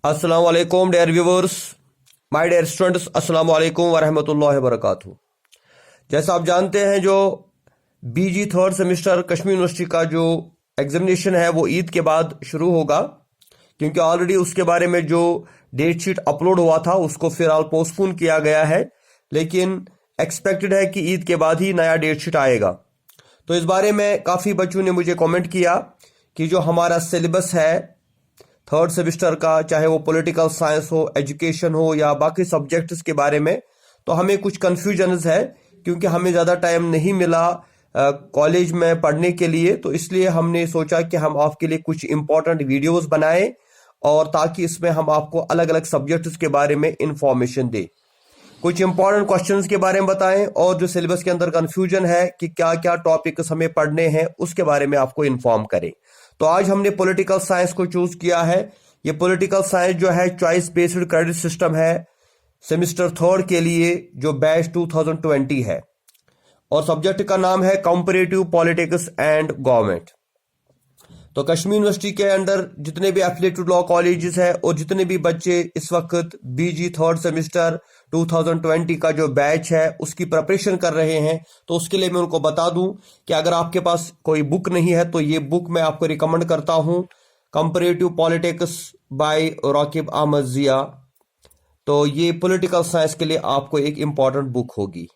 अस्सलाम वालेकुम dear viewers, my dear students, अस्सलाम वालेकुम वरहमतुल्लाहि वबरकातुहू। जैसा आप जानते हैं, जो BG third semester Kashmir university का जो एग्जामिनेशन है वो ईद के बाद शुरू होगा, क्योंकि ऑलरेडी उसके बारे में जो डेट शीट अपलोड हुआ था उसको फिलहाल पोस्टपोन किया गया है, लेकिन एक्सपेक्टेड है कि ईद के बाद ही नया डेट शीट आएगा। तो इस बारे में काफ़ी बच्चों ने मुझे कमेंट किया कि जो हमारा सिलेबस है थर्ड सेमेस्टर का, चाहे वो पॉलिटिकल साइंस हो, एजुकेशन हो या बाकी सब्जेक्ट्स के बारे में, तो हमें कुछ कन्फ्यूजन्स है क्योंकि हमें ज़्यादा टाइम नहीं मिला कॉलेज में पढ़ने के लिए। तो इसलिए हमने सोचा कि हम आपके लिए कुछ इम्पोर्टेंट वीडियोस बनाएं और ताकि इसमें हम आपको अलग अलग सब्जेक्ट्स के बारे में इंफॉर्मेशन दें, कुछ इंपॉर्टेंट क्वेश्चंस के बारे में बताएं और जो सिलेबस के अंदर कंफ्यूजन है कि क्या क्या टॉपिक्स हमें पढ़ने हैं उसके बारे में आपको इन्फॉर्म करें। तो आज हमने पॉलिटिकल साइंस को चूज किया है। ये पॉलिटिकल साइंस जो है चॉइस बेस्ड क्रेडिट सिस्टम है सेमेस्टर थर्ड के लिए, जो बैच 2020 है, और सब्जेक्ट का नाम है कंपैरेटिव पॉलिटिक्स एंड गवर्नमेंट। तो कश्मीर यूनिवर्सिटी के अंदर जितने भी एफिलिएटेड लॉ कॉलेजेस है और जितने भी बच्चे इस वक्त बीजी थर्ड सेमेस्टर 2020 का जो बैच है उसकी प्रिपरेशन कर रहे हैं, तो उसके लिए मैं उनको बता दूं कि अगर आपके पास कोई बुक नहीं है तो ये बुक मैं आपको रिकमेंड करता हूं, comparative politics by Rakib Ahmed Zia. तो ये पॉलिटिकल साइंस के लिए आपको एक इम्पॉर्टेंट बुक होगी।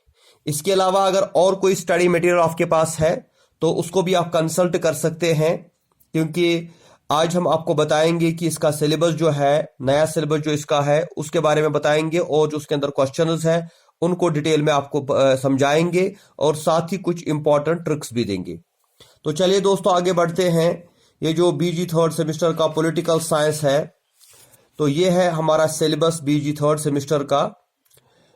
इसके अलावा अगर और कोई स्टडी मटेरियल आपके पास है तो उसको भी आप कंसल्ट कर सकते हैं, क्योंकि आज हम आपको बताएंगे कि इसका सिलेबस जो है, नया सिलेबस जो इसका है उसके बारे में बताएंगे, और जो उसके अंदर क्वेश्चंस है उनको डिटेल में आपको समझाएंगे और साथ ही कुछ इंपॉर्टेंट ट्रिक्स भी देंगे। तो चलिए दोस्तों आगे बढ़ते हैं। ये जो बीजी थर्ड सेमेस्टर का पॉलिटिकल साइंस है, तो ये है हमारा सिलेबस बीजी थर्ड सेमेस्टर का,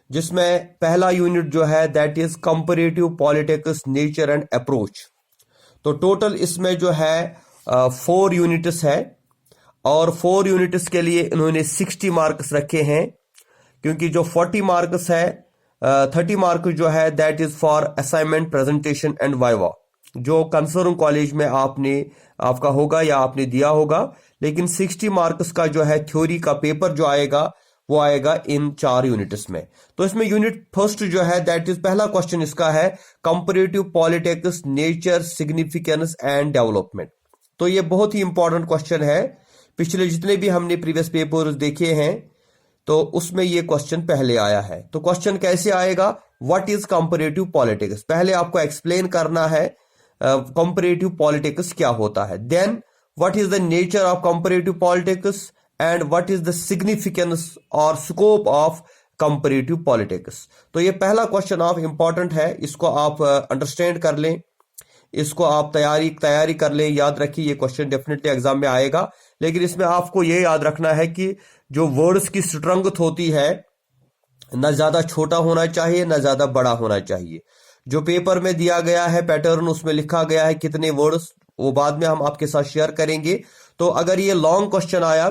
जिसमें पहला यूनिट जो है that is comparative politics nature and approach. तो टोटल इसमें जो है 4 यूनिट्स है, और 4 यूनिट्स के लिए इन्होंने 60 मार्क्स रखे हैं, क्योंकि जो 40 मार्क्स है 30 मार्क्स जो है that is for assignment, presentation and viva, जो कंसर्न कॉलेज में आपका होगा या आपने दिया होगा। लेकिन 60 मार्क्स का जो है थ्योरी का पेपर जो आएगा वो आएगा इन 4 यूनिट्स में। तो इसमें यूनिट फर्स्ट जो है दैट इज, पहला क्वेश्चन इसका है comparative politics nature, significance and development. तो ये बहुत ही इंपॉर्टेंट क्वेश्चन है। पिछले जितने भी हमने प्रीवियस पेपर्स देखे हैं तो उसमें ये क्वेश्चन पहले आया है। तो क्वेश्चन कैसे आएगा, व्हाट इज कंपैरेटिव पॉलिटिक्स, पहले आपको एक्सप्लेन करना है कंपैरेटिव पॉलिटिक्स क्या होता है। Then what is the nature of comparative politics and what is the significance और स्कोप ऑफ कंपैरेटिव पॉलिटिक्स। तो ये पहला क्वेश्चन ऑफ इंपॉर्टेंट है, इसको आप अंडरस्टैंड कर लें, इसको आप तैयारी कर लें, याद रखिए ये क्वेश्चन डेफिनेटली एग्जाम में आएगा। लेकिन इसमें आपको ये याद रखना है कि जो वर्ड्स की स्ट्रेंथ होती है, ना ज्यादा छोटा होना चाहिए ना ज्यादा बड़ा होना चाहिए। जो पेपर में दिया गया है पैटर्न, उसमें लिखा गया है कितने वर्ड्स, वो बाद में हम आपके साथ शेयर करेंगे। तो अगर ये लॉन्ग क्वेश्चन आया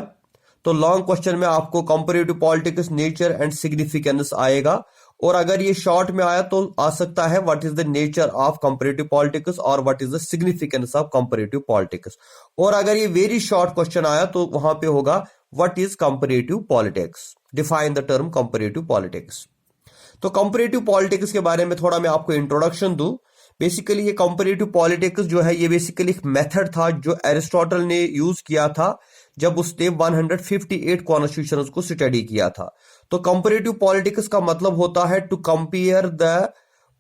तो लॉन्ग क्वेश्चन में आपको comparative politics nature and significance आएगा, और अगर ये शॉर्ट में आया तो आ सकता है what is the nature of comparative politics और what is the significance of comparative politics. और अगर ये वेरी शॉर्ट क्वेश्चन आया तो वहां पे होगा what is comparative politics, define the term comparative politics. तो कंपैरेटिव पॉलिटिक्स के बारे में थोड़ा मैं आपको इंट्रोडक्शन दूं। बेसिकली ये कंपैरेटिव पॉलिटिक्स जो है ये बेसिकली एक मेथड था जो एरिस्टोटल ने यूज किया था जब उसने 158 कॉन्स्टिट्यूशंस को स्टडी किया था। तो कंपैरेटिव पॉलिटिक्स का मतलब होता है to compare the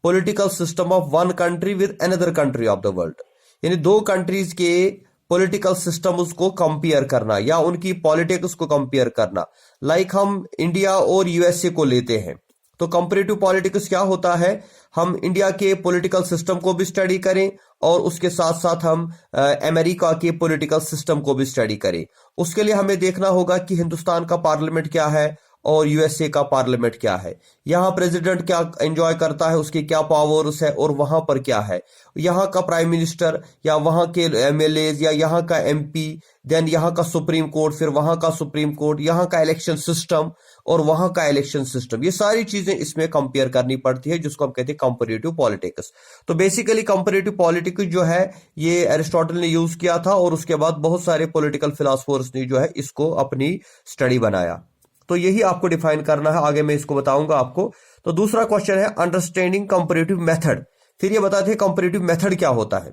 political system of one country with another country of the world, यानी 2 कंट्रीज के पॉलिटिकल सिस्टम को कंपेयर करना या उनकी पॉलिटिक्स को कंपेयर करना। लाइक हम इंडिया और यूएसए को लेते हैं, तो कंपैरेटिव पॉलिटिक्स क्या होता है, हम इंडिया के पॉलिटिकल सिस्टम को भी स्टडी करें और उसके साथ साथ हम अमेरिका के पॉलिटिकल सिस्टम को भी स्टडी करें। उसके लिए हमें देखना होगा कि हिंदुस्तान का पार्लियामेंट क्या है और यूएसए का पार्लियामेंट क्या है, यहाँ प्रेसिडेंट क्या एंजॉय करता है, उसके क्या पावर्स है और वहां पर क्या है, यहाँ का प्राइम मिनिस्टर या वहां के एमएलए या यहाँ का एमपी, देन यहाँ का सुप्रीम कोर्ट, फिर वहां का सुप्रीम कोर्ट, यहाँ का इलेक्शन सिस्टम और वहां का इलेक्शन सिस्टम, ये सारी चीजें इसमें कंपेयर करनी पड़ती है, जिसको हम कहते हैं कंपैरेटिव पॉलिटिक्स। तो बेसिकली कंपैरेटिव पॉलिटिक्स जो है ये एरिस्टोटल ने यूज किया था और उसके बाद बहुत सारे पॉलिटिकल फिलोसोफर्स ने जो है इसको अपनी स्टडी बनाया। तो यही आपको डिफाइन करना है, आगे मैं इसको बताऊंगा आपको। तो दूसरा क्वेश्चन है अंडरस्टैंडिंग कंपैरेटिव मेथड। फिर ये बताते हैं कंपैरेटिव मेथड क्या होता है।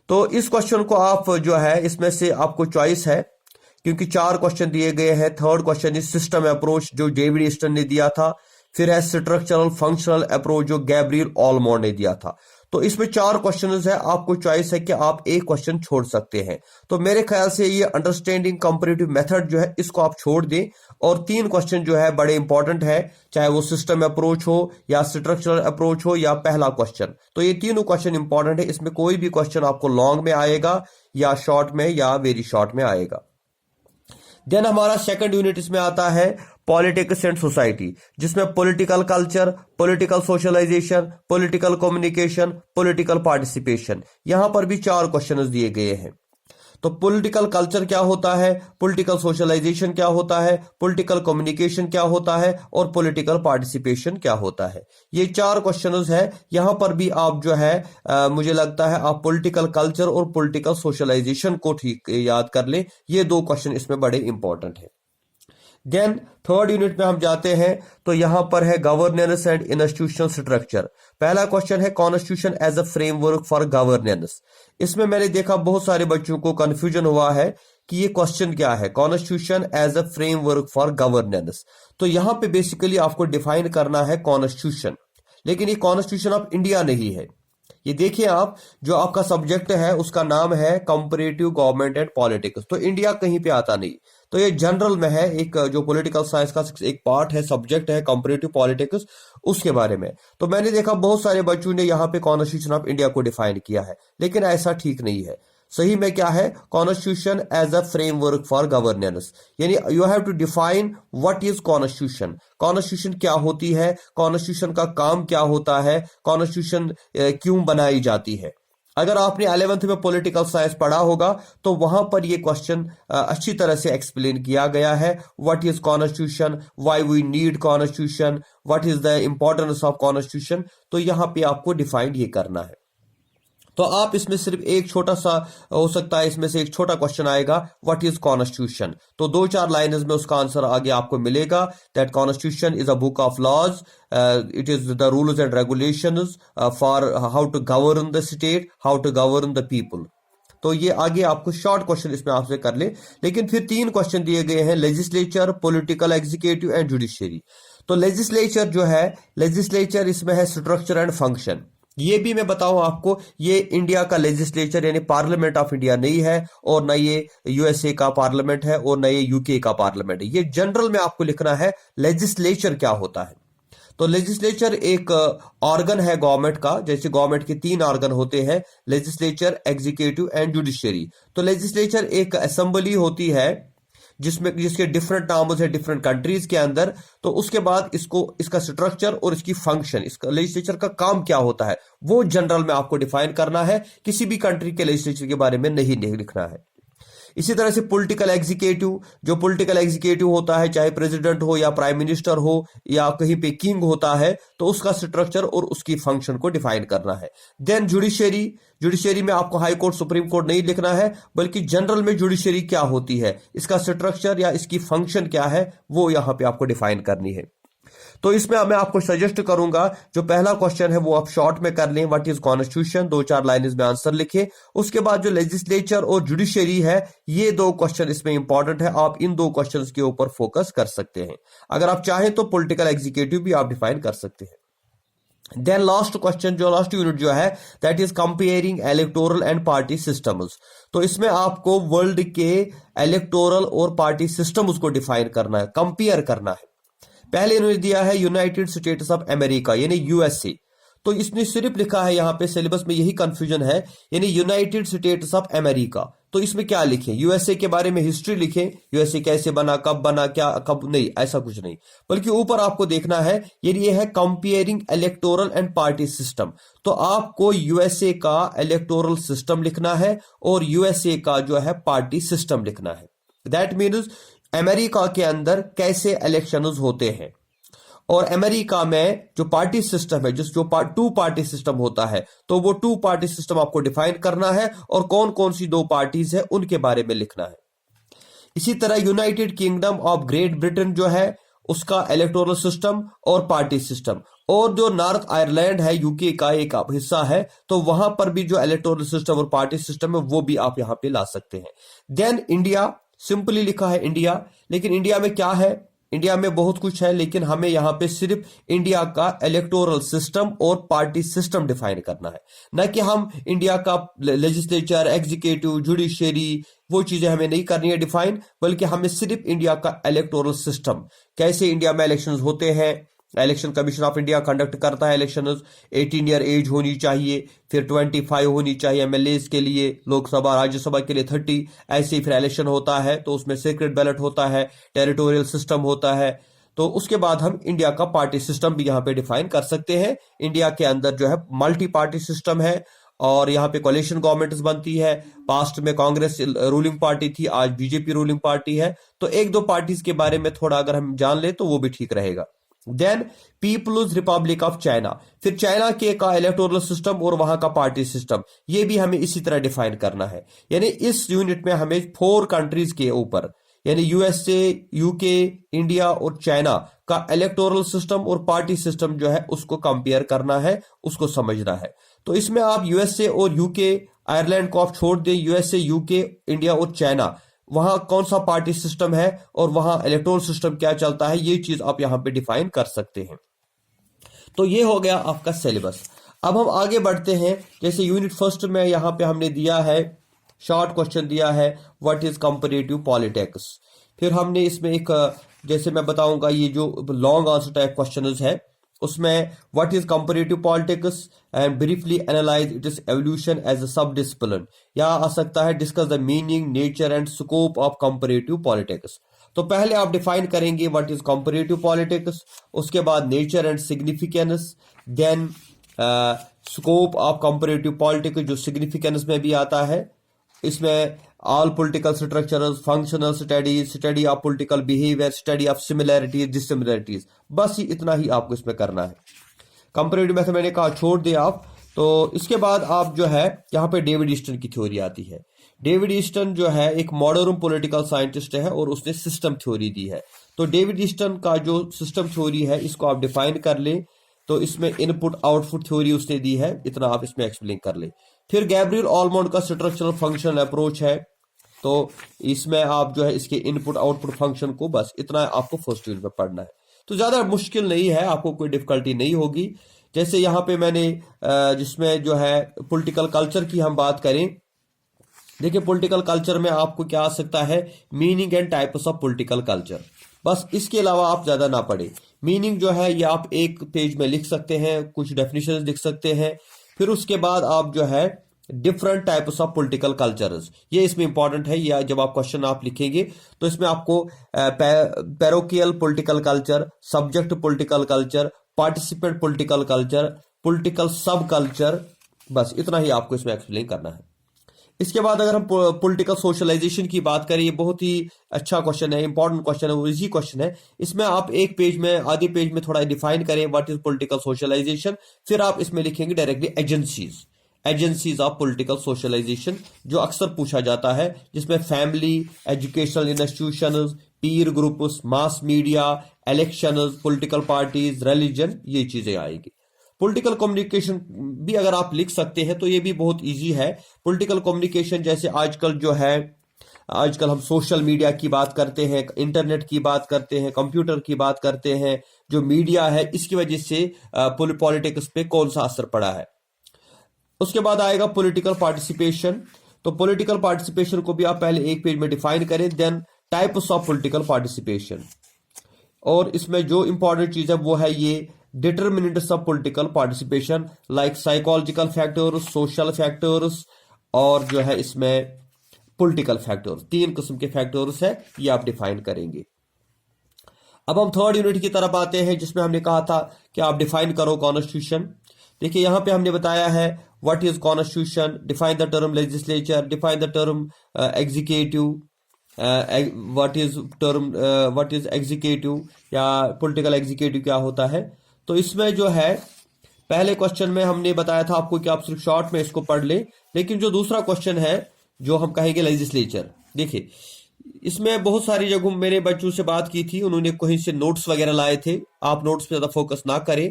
तो इस क्वेश्चन को आप जो है इसमें से आपको चॉइस है, क्योंकि 4 क्वेश्चन दिए गए हैं। Third question is system approach जो डेविड ईस्टन ने दिया था, फिर है स्ट्रक्चरल फंक्शनल अप्रोच जो गैब्रियल ऑलमोंड ने दिया था। तो इसमें 4 क्वेश्चंस है, आपको चॉइस है कि आप एक क्वेश्चन छोड़ सकते हैं। तो मेरे ख्याल से ये अंडरस्टैंडिंग कंपैरेटिव मेथड जो है इसको आप छोड़ दें, और 3 क्वेश्चन जो है बड़े इंपॉर्टेंट है, चाहे वो सिस्टम अप्रोच हो या स्ट्रक्चरल अप्रोच हो या पहला क्वेश्चन। तो ये तीनों क्वेश्चन इंपॉर्टेंट है, इसमें कोई भी क्वेश्चन आपको लॉन्ग में आएगा या शॉर्ट में या वेरी शॉर्ट में आएगा। देन हमारा सेकंड यूनिट इसमें आता है पॉलिटिक्स एंड सोसाइटी, जिसमें political culture, political socialisation, political communication, political participation, यहां पर भी 4 क्वेश्चंस दिए गए हैं। तो पॉलिटिकल कल्चर क्या होता है, पॉलिटिकल सोशलाइजेशन क्या होता है, पॉलिटिकल कम्युनिकेशन क्या होता है और पॉलिटिकल पार्टिसिपेशन क्या होता है, ये 4 क्वेश्चंस है। यहां पर भी आप जो है मुझे लगता है आप पॉलिटिकल कल्चर और पॉलिटिकल सोशलाइजेशन को ठीक याद कर ले, ये 2 क्वेश्चन इसमें बड़े इंपॉर्टेंट है। देन थर्ड यूनिट में हम जाते हैं, तो यहां पर है गवर्नेंस एंड इंस्टीट्यूशनल स्ट्रक्चर। पहला क्वेश्चन है constitution as a framework for governance. इसमें मैंने देखा बहुत सारे बच्चों को कंफ्यूजन हुआ है कि ये क्वेश्चन क्या है, constitution as a framework for governance. तो यहां पे बेसिकली आपको डिफाइन करना है कॉन्स्टिट्यूशन, लेकिन ये कॉन्स्टिट्यूशन ऑफ इंडिया नहीं है। ये देखिए आप, जो आपका सब्जेक्ट है उसका नाम है कंपैरेटिव गवर्नमेंट एंड पॉलिटिक्स, तो इंडिया कहीं पे आता नहीं। तो ये जनरल में है, एक जो पॉलिटिकल साइंस का एक पार्ट है, सब्जेक्ट है कंपैरेटिव पॉलिटिक्स, उसके बारे में। तो मैंने देखा बहुत सारे बच्चों ने यहाँ पे कॉन्स्टिट्यूशन ऑफ इंडिया को डिफाइन किया है, लेकिन ऐसा ठीक नहीं है। सही में क्या है, constitution as a framework for governance, यानी you have to define what is constitution, constitution क्या होती है, कॉन्स्टिट्यूशन का काम क्या होता है, कॉन्स्टिट्यूशन क्यों बनाई जाती है। अगर आपने 11th में पॉलिटिकल साइंस पढ़ा होगा तो वहां पर ये क्वेश्चन अच्छी तरह से एक्सप्लेन किया गया है, what is constitution, why we need constitution, what is the importance of constitution. तो यहां पे आपको डिफाइन ये करना है। तो आप इसमें सिर्फ एक छोटा सा हो सकता है, इसमें से एक छोटा क्वेश्चन आएगा, व्हाट इज कॉन्स्टिट्यूशन। तो 2-4 लाइन्स में उसका आंसर आगे आपको मिलेगा, that constitution is a book of laws, it is the rules and regulations for how to govern the state, how to govern the people. तो ये आगे आपको शॉर्ट क्वेश्चन इसमें आपसे कर ले, लेकिन फिर 3 क्वेश्चन दिए गए हैं, legislature, political executive and judiciary. तो लेजिस्लेचर जो है, लेजिस्लेचर इसमें है स्ट्रक्चर एंड फंक्शन। ये भी मैं बताऊं आपको, ये इंडिया का लेजिस्लेचर यानी पार्लियामेंट ऑफ इंडिया नहीं है, और न ये यूएसए का पार्लियामेंट है और न ये यूके का पार्लियामेंट है। ये जनरल में आपको लिखना है लेजिस्लेचर क्या होता है। तो लेजिस्लेचर एक ऑर्गन है गवर्नमेंट का, जैसे गवर्नमेंट के 3 ऑर्गन होते हैं, लेजिस्लेचर, एग्जीक्यूटिव एंड जुडिशियरी। तो लेजिस्लेचर एक असेंबली होती है जिसके डिफरेंट नाम्स है डिफरेंट कंट्रीज के अंदर। तो उसके बाद इसका स्ट्रक्चर और इसकी फंक्शन, इसका लेजिस्लेचर का काम क्या होता है, वो जनरल में आपको डिफाइन करना है, किसी भी कंट्री के लेजिस्लेचर के बारे में नहीं लिखना है। इसी तरह से पॉलिटिकल एग्जीक्यूटिव, जो पॉलिटिकल एग्जीक्यूटिव होता है, चाहे प्रेसिडेंट हो या प्राइम मिनिस्टर हो या कहीं पे किंग होता है, तो उसका स्ट्रक्चर और उसकी फंक्शन को डिफाइन करना है। देन जुडिशरी, जुडिशरी में आपको हाई कोर्ट, सुप्रीम कोर्ट नहीं लिखना है, बल्कि जनरल में जुडिशरी क्या होती है, इसका स्ट्रक्चर या इसकी फंक्शन क्या है, वो यहां पे आपको डिफाइन करनी है। तो इसमें मैं आपको सजेस्ट करूंगा, जो पहला क्वेश्चन है वो आप शॉर्ट में कर लें, व्हाट इज कॉन्स्टिट्यूशन, 2-4 लाइन्स में आंसर लिखें। उसके बाद जो लेजिस्लेचर और जुडिशरी है, ये 2 क्वेश्चन इसमें इंपॉर्टेंट है, आप इन 2 क्वेश्चंस के ऊपर फोकस कर सकते हैं। अगर आप चाहें तो पॉलिटिकल एग्जीक्यूटिव भी आप डिफाइन कर सकते हैं। देन लास्ट क्वेश्चन, जो लास्ट यूनिट जो है, that is comparing electoral and party systems. तो इसमें आपको वर्ल्ड के इलेक्टोरल और पार्टी सिस्टम्स को डिफाइन करना है, कंपेयर करना है। पहले इन्होंने दिया है यूनाइटेड स्टेट्स ऑफ अमेरिका यानी यूएसए। तो इसने सिर्फ लिखा है, यहां पे सिलेबस में यही कंफ्यूजन है, यानी यूनाइटेड स्टेट्स ऑफ अमेरिका। तो इसमें क्या लिखें? यूएसए के बारे में हिस्ट्री लिखें, यूएसए कैसे बना, कब बना, क्या कब, नहीं, ऐसा कुछ नहीं। बल्कि ऊपर आपको देखना है, ये है comparing electoral and party system. तो आपको यूएसए का इलेक्टोरल सिस्टम लिखना है और यूएसए का जो है पार्टी सिस्टम लिखना है। दैट मीन्स अमेरिका के अंदर कैसे इलेक्शंस होते हैं, और अमेरिका में जो पार्टी सिस्टम है, जो टू पार्टी सिस्टम होता है, तो वो टू पार्टी सिस्टम आपको डिफाइन करना है और कौन कौन सी दो पार्टीज है उनके बारे में लिखना है। इसी तरह United kingdom of great Britain जो है उसका इलेक्टोरल सिस्टम और पार्टी सिस्टम, और जो नॉर्थ आयरलैंड है यूके का एक हिस्सा है, तो वहां पर भी जो इलेक्टोरल सिस्टम और पार्टी सिस्टम है वो भी आप यहां पे ला सकते हैं। देन इंडिया, सिंपली लिखा है इंडिया, लेकिन इंडिया में क्या है? इंडिया में बहुत कुछ है, लेकिन हमें यहां पे सिर्फ इंडिया का इलेक्टोरल सिस्टम और पार्टी सिस्टम डिफाइन करना है, न कि हम इंडिया का लेजिस्लेचर, एग्जीक्यूटिव, जुडिशियरी, वो चीजें हमें नहीं करनी है डिफाइन, बल्कि हमें सिर्फ इंडिया का इलेक्टोरल सिस्टम, कैसे इंडिया में इलेक्शंस होते हैं, election commission of India conduct करता है इलेक्शन, 18 ईयर एज होनी चाहिए, फिर 25 होनी चाहिए एमएलए के लिए, लोकसभा राज्यसभा के लिए 30, ऐसे ही फिर इलेक्शन होता है तो उसमें सीक्रेट बैलेट होता है, टेरिटोरियल सिस्टम होता है। तो उसके बाद हम इंडिया का पार्टी सिस्टम भी यहाँ पे डिफाइन कर सकते हैं। इंडिया के अंदर जो है मल्टी पार्टी सिस्टम है और यहाँ पे कोalition गवर्नमेंट बनती है। पास्ट में कांग्रेस रूलिंग पार्टी थी, आज बीजेपी रूलिंग पार्टी है। तो एक दो पार्टीज के बारे में थोड़ा अगर हम जान ले तो वो भी ठीक रहेगा। Then People's Republic of China, फिर चाइना के का इलेक्टोरल सिस्टम और वहां का पार्टी सिस्टम, ये भी हमें इसी तरह डिफाइन करना है। यानी इस यूनिट में हमें 4 कंट्रीज के ऊपर, यानी यूएसए, यूके, इंडिया और चाइना का इलेक्टोरल सिस्टम और पार्टी सिस्टम जो है उसको कंपेयर करना है, उसको समझना है। तो इसमें आप यूएसए और यूके, आयरलैंड को आप छोड़ दें, यूएसए, यूके, इंडिया और चाइना, वहां कौन सा पार्टी सिस्टम है और वहां इलेक्टोरल सिस्टम क्या चलता है, ये चीज आप यहां पे डिफाइन कर सकते हैं। तो ये हो गया आपका सिलेबस। अब हम आगे बढ़ते हैं। जैसे यूनिट फर्स्ट में यहां पे हमने दिया है, शॉर्ट क्वेश्चन दिया है, व्हाट इज कंपैरेटिव पॉलिटिक्स। फिर हमने इसमें एक, जैसे मैं बताऊंगा, ये जो लॉन्ग आंसर टाइप क्वेश्चन है उसमें what is comparative politics and briefly analyse it is evolution as a sub discipline, या आ सकता है discuss the meaning, nature and scope of comparative politics. तो पहले आप डिफाइन करेंगे व्हाट इज कंपैरेटिव पॉलिटिक्स, उसके बाद nature and significance, then scope of comparative politics जो सिग्निफिकेंस में भी आता है। इसमें all political structures, functional studies, study of political behaviour, study of similarities, dissimilarities, बस इतना ही आपको इसमें करना है। कंपैरेटिव मेथड मैंने कहा छोड़ दे आप। तो इसके बाद आप जो है यहाँ पे डेविड ईस्टन की थ्योरी आती है। डेविड ईस्टन जो है एक मॉडर्न पॉलिटिकल साइंटिस्ट है और उसने सिस्टम थ्योरी दी है। तो डेविड ईस्टन का जो सिस्टम थ्योरी है इसको आप डिफाइन कर लें। तो इसमें इनपुट आउटपुट थ्योरी उसने दी है, इतना आप इसमें एक्सप्लेन कर ले। फिर गैब्रियल ऑलमोंड का स्ट्रक्चरल फंक्शनल अप्रोच है, तो इसमें आप जो है इसके इनपुट आउटपुट फंक्शन को, बस इतना आपको फर्स्ट यूनिट में पढ़ना है। तो ज्यादा मुश्किल नहीं है, आपको कोई डिफिकल्टी नहीं होगी। जैसे यहाँ पे मैंने जिसमें जो है पॉलिटिकल कल्चर की हम बात करें, देखिए पॉलिटिकल कल्चर में आपको क्या आ सकता है, meaning and types of political culture, बस इसके अलावा आप ज्यादा ना पढ़े। मीनिंग जो है ये आप एक पेज में लिख सकते हैं, कुछ डेफिनेशन लिख सकते हैं। फिर उसके बाद आप जो है different types of political cultures, ये इसमें इंपॉर्टेंट है। या जब आप क्वेश्चन आप लिखेंगे तो इसमें आपको parochial political culture, subject political culture, participant political culture, political sub culture, बस इतना ही आपको इसमें एक्सप्लेन करना है। इसके बाद अगर हम पॉलिटिकल सोशलाइजेशन की बात करें, ये बहुत ही अच्छा क्वेश्चन है, इंपॉर्टेंट क्वेश्चन है, वो इजी क्वेश्चन है। इसमें आप एक पेज में, आधे पेज में थोड़ा डिफाइन करें व्हाट इज पॉलिटिकल सोशलाइजेशन। फिर आप इसमें लिखेंगे directly agencies of political socialisation, जो अक्सर पूछा जाता है, जिसमें family, educational institutions, peer groups, mass media, elections, political parties, religion, ये चीजें आएगी। पॉलिटिकल कम्युनिकेशन भी अगर आप लिख सकते हैं तो ये भी बहुत इजी है। पॉलिटिकल कम्युनिकेशन जैसे आजकल हम सोशल मीडिया की बात करते हैं, इंटरनेट की बात करते हैं, कंप्यूटर की बात करते हैं, जो मीडिया है इसकी वजह से पॉलिटिक्स पे कौन सा असर पड़ा है। उसके बाद आएगा पॉलिटिकल पार्टिसिपेशन। तो पॉलिटिकल पार्टिसिपेशन को भी आप पहले एक पेज में डिफाइन करें, then types of political participation. और इसमें जो इंपॉर्टेंट चीज है वो है ये determinants of political participation, like psychological factors, social factors, और जो है इसमें पॉलिटिकल फैक्टर्स। 3 किस्म के फैक्टर्स है, ये आप डिफाइन करेंगे। अब हम थर्ड यूनिट की तरफ आते हैं, जिसमें हमने कहा था कि आप डिफाइन करो कॉन्स्टिट्यूशन। देखिए यहां पे हमने बताया है what is constitution, define the term legislature, define the term executive, what is executive या पॉलिटिकल एग्जीक्यूटिव क्या होता है। तो इसमें जो है पहले क्वेश्चन में हमने बताया था आपको कि आप सिर्फ शॉर्ट में इसको पढ़ लें, लेकिन जो दूसरा क्वेश्चन है जो हम कहेंगे लेजिस्लेचर, देखिए इसमें बहुत सारी जगहों मेरे बच्चों से बात की थी, उन्होंने कहीं से नोट्स वगैरह लाए थे। आप नोट्स पे ज्यादा फोकस ना करें,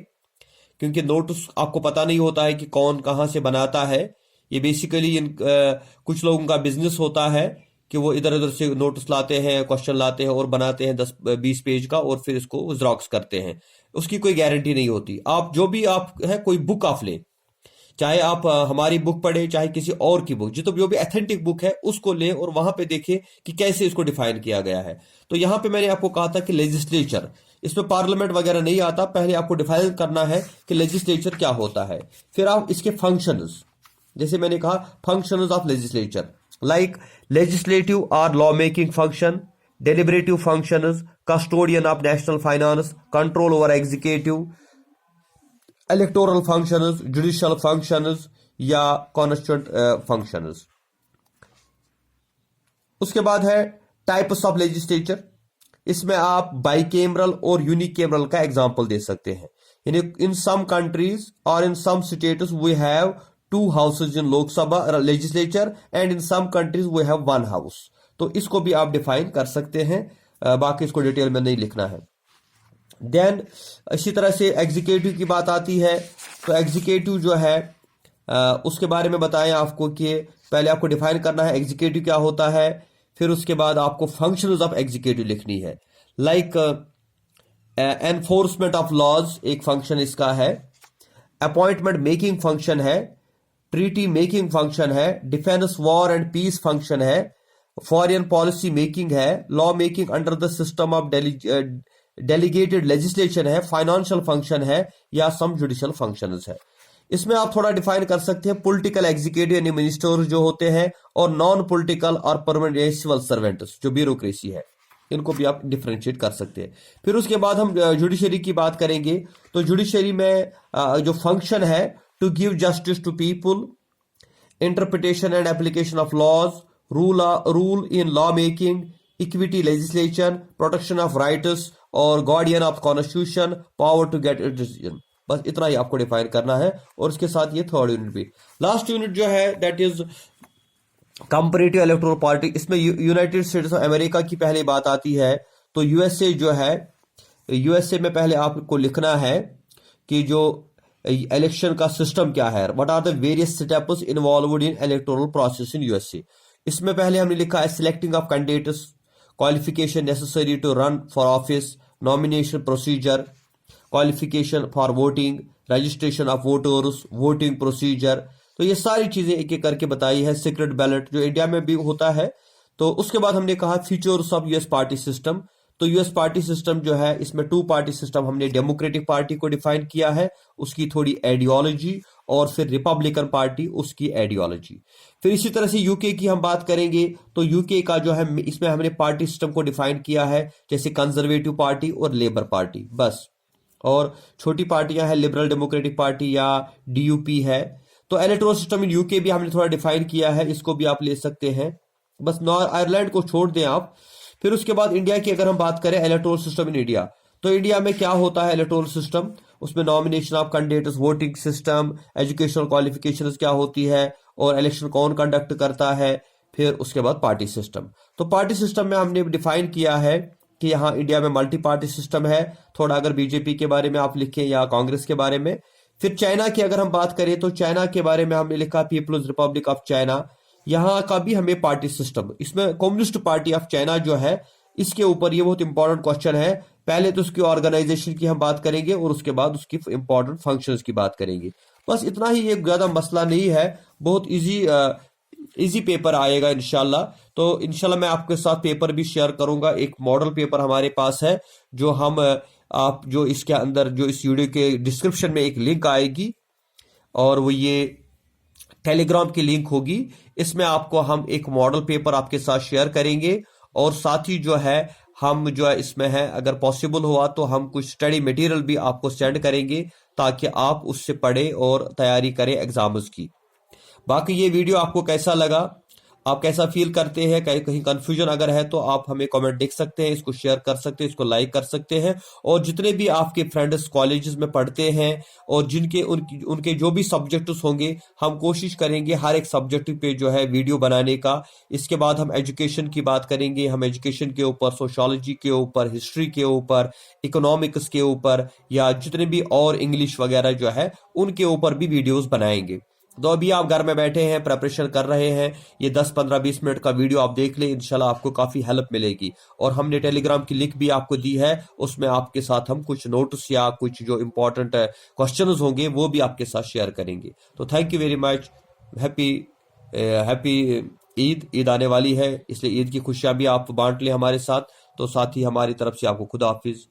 क्योंकि नोट्स आपको पता नहीं होता है कि कौन कहाँ से बनाता है। ये बेसिकली कुछ लोगों का बिजनेस होता है कि वो इधर उधर से नोट्स लाते हैं, क्वेश्चन लाते हैं और बनाते हैं 10-20 पेज का और फिर इसको जेरॉक्स करते हैं। उसकी कोई गारंटी नहीं होती। आप जो भी आप है कोई बुक आप लें, चाहे आप हमारी बुक पढ़े चाहे किसी और की बुक, जो भी ऑथेंटिक बुक है उसको लें और वहां पे देखें कि कैसे इसको डिफाइन किया गया है। तो यहां पे मैंने आपको कहा था कि लेजिस्लेचर, इसमें पार्लियामेंट वगैरह नहीं आता, पहले आपको डिफाइन करना है कि लेजिस्लेचर क्या होता है। फिर आप इसके फंक्शंस, जैसे मैंने कहा functions of legislature, like legislative और law making function, deliberative functions, custodian of national finance, control over executive, electoral functions, judicial functions या constituent functions। उसके बाद है टाइप्स ऑफ लेजिस्लेचर। इसमें आप बाइकेमरल और यूनिकेमरल का एग्जांपल दे सकते हैं। यानी इन सम कंट्रीज और in some states we have 2 houses in Lok Sabha legislature and in some countries we have 1 house. तो इसको भी आप डिफाइन कर सकते हैं, बाकी इसको डिटेल में नहीं लिखना है। देन इसी तरह से एग्जीक्यूटिव की बात आती है, तो एग्जीक्यूटिव जो है उसके बारे में बताएं आपको कि पहले आपको डिफाइन करना है एग्जीक्यूटिव क्या होता है, फिर उसके बाद आपको फंक्शंस ऑफ एग्जीक्यूटिव लिखनी है। लाइक एनफोर्समेंट ऑफ लॉज एक फंक्शन इसका है, अपॉइंटमेंट मेकिंग फंक्शन है, ट्रीटी मेकिंग फंक्शन है, defence war and peace function है, फॉरेन पॉलिसी मेकिंग है, law making under the system of delegated legislation है, फाइनेंशियल फंक्शन है या सम जुडिशियल फंक्शंस है। इसमें आप थोड़ा डिफाइन कर सकते हैं पॉलिटिकल एग्जीक्यूटिव यानी मिनिस्टर्स जो होते हैं, और नॉन पॉलिटिकल और परमानेंट सिविल सर्वेंट्स जो ब्यूरोक्रेसी है, इनको भी आप डिफरेंशिएट कर सकते हैं। फिर उसके बाद हम जुडिशरी की बात करेंगे। तो जुडिशरी में जो फंक्शन है to give justice to people, interpretation and application of laws, rule in law making, equity legislation, protection of rights और guardian of constitution, power to get it decision. बस इतना ही आपको डिफाइन करना है। और इसके साथ ये थर्ड यूनिट भी, लास्ट यूनिट जो है that is comparative electoral party. इसमें यूनाइटेड स्टेट्स ऑफ अमेरिका की पहले बात आती है। तो यूएसए जो है, यूएसए में पहले आपको लिखना है कि जो इलेक्शन का सिस्टम क्या है, what are the various steps involved in electoral process in USA. इसमें पहले हमने लिखा है selecting of candidates, qualification necessary to run for office, nomination procedure, qualification for voting, registration of voters, voting procedure. तो ये सारी चीजें एक एक करके बताई है। सीक्रेट बैलेट जो इंडिया में भी होता है। तो उसके बाद हमने कहा features of US party system. तो यूएस पार्टी सिस्टम जो है, इसमें 2 पार्टी सिस्टम हमने डेमोक्रेटिक पार्टी को डिफाइन किया है, उसकी थोड़ी आइडियोलॉजी, और फिर रिपब्लिकन पार्टी उसकी आइडियोलॉजी। फिर इसी तरह से यूके की हम बात करेंगे। तो यूके का जो है, इसमें हमने पार्टी सिस्टम को डिफाइन किया है, जैसे कंजर्वेटिव पार्टी और लेबर पार्टी बस। और छोटी पार्टियां हैं लिबरल डेमोक्रेटिक पार्टी या डीयूपी है। तो इलेक्टोरल सिस्टम इन यूके भी हमने थोड़ा डिफाइन किया है, इसको भी आप ले सकते हैं। बस आयरलैंड को छोड़ दें आप। फिर उसके बाद इंडिया की अगर हम बात करें इलेक्टोरल सिस्टम इन इंडिया, तो इंडिया में क्या होता है इलेक्टोरल सिस्टम, उसमें nomination of candidates, voting system, educational qualifications क्या होती है, और इलेक्शन कौन कंडक्ट करता है। फिर उसके बाद पार्टी सिस्टम। तो पार्टी सिस्टम में हमने डिफाइन किया है कि यहाँ इंडिया में मल्टी पार्टी सिस्टम है। थोड़ा अगर बीजेपी के बारे में आप लिखें या कांग्रेस के बारे में। फिर चाइना की अगर हम बात करें, तो चाइना के बारे में हमने लिखा पीपल्स रिपब्लिक ऑफ चाइना, यहाँ का भी हमें पार्टी सिस्टम, इसमें कम्युनिस्ट पार्टी ऑफ चाइना जो है, इसके ऊपर ये बहुत इंपॉर्टेंट क्वेश्चन है। पहले तो उसकी ऑर्गेनाइजेशन की हम बात करेंगे और उसके बाद उसकी इंपॉर्टेंट फंक्शंस की बात करेंगे। बस इतना ही, एक ज्यादा मसला नहीं है, बहुत इजी पेपर आएगा इंशाल्लाह। तो इंशाल्लाह मैं आपके साथ पेपर भी शेयर करूंगा। एक मॉडल पेपर हमारे पास है जो हम आप जो इसके अंदर, जो इस वीडियो के डिस्क्रिप्शन में एक लिंक आएगी, और वो ये टेलीग्राम की लिंक होगी, इसमें आपको हम एक मॉडल पेपर आपके साथ शेयर करेंगे और साथ ही जो है हम जो है इसमें है अगर पॉसिबल हुआ तो हम कुछ स्टडी मटेरियल भी आपको सेंड करेंगे ताकि आप उससे पढ़ें और तैयारी करें एग्जाम्स की। बाकी ये वीडियो आपको कैसा लगा, आप कैसा फील करते हैं, कहीं कहीं कंफ्यूजन अगर है तो आप हमें कमेंट देख सकते हैं, इसको शेयर कर सकते हैं, इसको लाइक कर सकते हैं। और जितने भी आपके फ्रेंड्स कॉलेजेस में पढ़ते हैं और जिनके उनके जो भी सब्जेक्ट्स होंगे, हम कोशिश करेंगे हर एक सब्जेक्ट पे जो है वीडियो बनाने का। इसके बाद हम एजुकेशन की बात करेंगे, हम एजुकेशन के ऊपर, सोशोलॉजी के ऊपर, हिस्ट्री के ऊपर, इकोनॉमिक्स के ऊपर या जितने भी और इंग्लिश वगैरह जो है उनके ऊपर भी वीडियोस बनाएंगे। तो अभी आप घर में बैठे हैं, प्रिपरेशन कर रहे हैं, ये 10-15-20 मिनट का वीडियो आप देख लें, इंशाल्लाह आपको काफी हेल्प मिलेगी। और हमने टेलीग्राम की लिंक भी आपको दी है, उसमें आपके साथ हम कुछ नोट्स या कुछ जो इंपॉर्टेंट क्वेश्चंस होंगे वो भी आपके साथ शेयर करेंगे। तो thank you very much. Happy Eid आने वाली है, इसलिए ईद की खुशियां भी आप बांट लें हमारे साथ। तो साथ ही हमारी तरफ से आपको खुदा हाफिज।